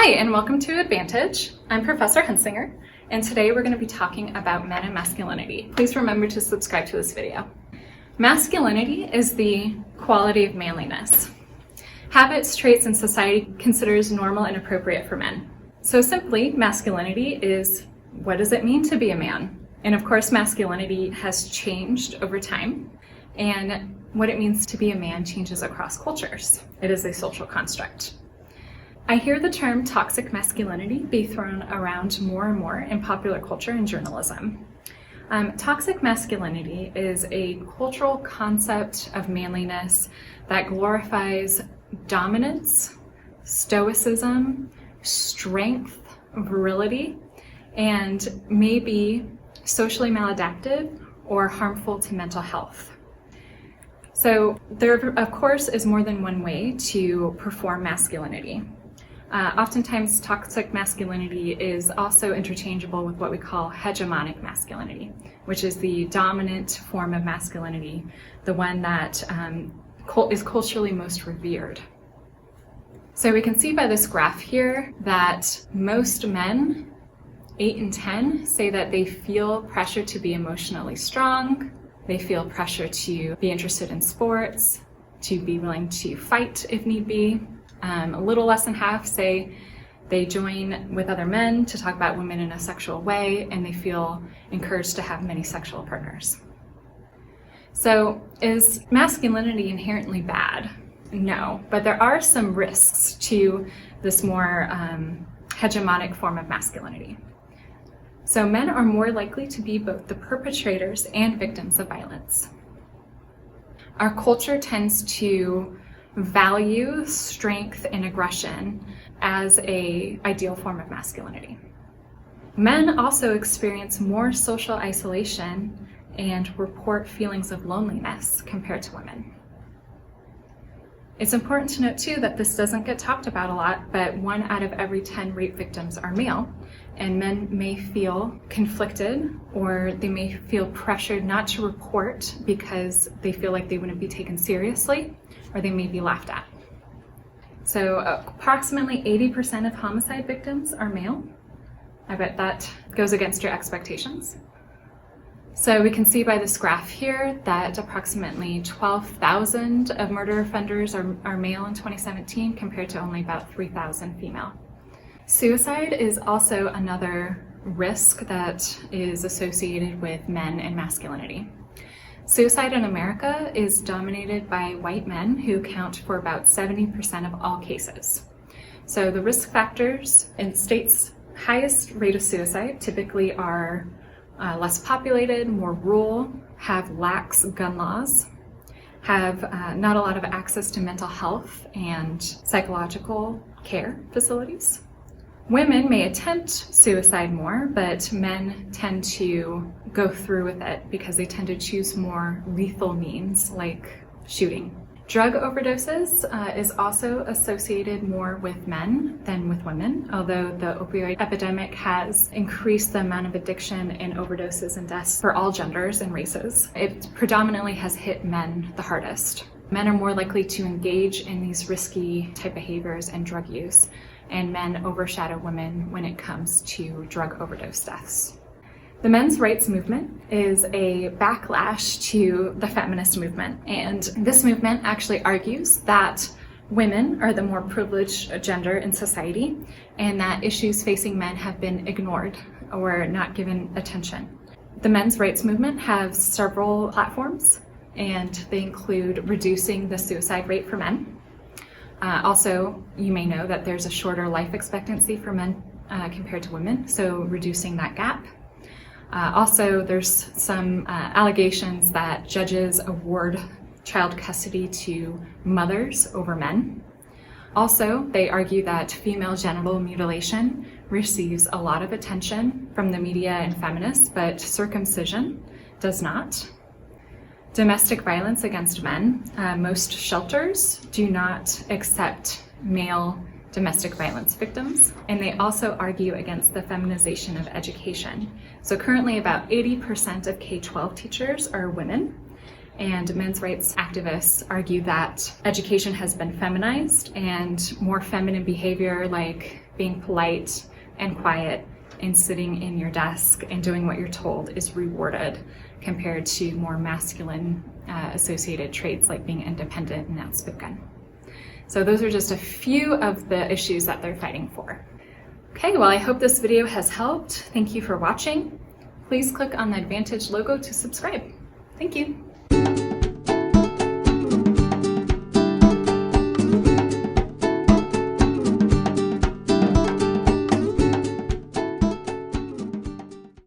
Hi, and welcome to EdVantage. I'm Professor Hunsinger, and today we're going to be talking about men and masculinity. Please remember to subscribe to this video. Masculinity is the quality of manliness. Habits, traits, and society considers normal and appropriate for men. So simply, masculinity is, what does it mean to be a man? And of course, masculinity has changed over time, and what it means to be a man changes across cultures. It is a social construct. I hear the term toxic masculinity be thrown around more and more in popular culture and journalism. Toxic masculinity is a cultural concept of manliness that glorifies dominance, stoicism, strength, virility, and may be socially maladaptive or harmful to mental health. So there, of course, is more than one way to perform masculinity. Oftentimes, toxic masculinity is also interchangeable with what we call hegemonic masculinity, which is the dominant form of masculinity, the one that is culturally most revered. So we can see by this graph here that most men, 8 in 10, say that they feel pressure to be emotionally strong, they feel pressure to be interested in sports, to be willing to fight if need be. A little less than half say they join with other men to talk about women in a sexual way, and they feel encouraged to have many sexual partners. So is masculinity inherently bad? No, but there are some risks to this more hegemonic form of masculinity. So men are more likely to be both the perpetrators and victims of violence. Our culture tends to value strength and aggression as an ideal form of masculinity. Men also experience more social isolation and report feelings of loneliness compared to women. It's important to note too that this doesn't get talked about a lot, but 1 out of every 10 rape victims are male, and men may feel conflicted or they may feel pressured not to report because they feel like they wouldn't be taken seriously, or they may be laughed at. So approximately 80% of homicide victims are male. I bet that goes against your expectations. So we can see by this graph here that approximately 12,000 of murder offenders are male in 2017 compared to only about 3,000 female. Suicide is also another risk that is associated with men and masculinity. Suicide in America is dominated by white men who account for about 70% of all cases. So the risk factors in states' highest rate of suicide typically are less populated, more rural, have lax gun laws, have not a lot of access to mental health and psychological care facilities. Women may attempt suicide more, but men tend to go through with it because they tend to choose more lethal means like shooting. Drug overdoses is also associated more with men than with women, although the opioid epidemic has increased the amount of addiction and overdoses and deaths for all genders and races. It predominantly has hit men the hardest. Men are more likely to engage in these risky type behaviors and drug use, and men overshadow women when it comes to drug overdose deaths. The men's rights movement is a backlash to the feminist movement, and this movement actually argues that women are the more privileged gender in society and that issues facing men have been ignored or not given attention. The men's rights movement has several platforms, and they include reducing the suicide rate for men. Also, you may know that there's a shorter life expectancy for men compared to women, so reducing that gap. Also, there's some allegations that judges award child custody to mothers over men. Also, they argue that female genital mutilation receives a lot of attention from the media and feminists, but circumcision does not. Domestic violence against men. Most shelters do not accept male domestic violence victims, and they also argue against the feminization of education. So currently about 80% of K-12 teachers are women, and men's rights activists argue that education has been feminized and more feminine behavior like being polite and quiet and sitting in your desk and doing what you're told is rewarded compared to more masculine associated traits like being independent and outspoken. So those are just a few of the issues that they're fighting for. Okay, well, I hope this video has helped. Thank you for watching. Please click on the EdVantage logo to subscribe. Thank you.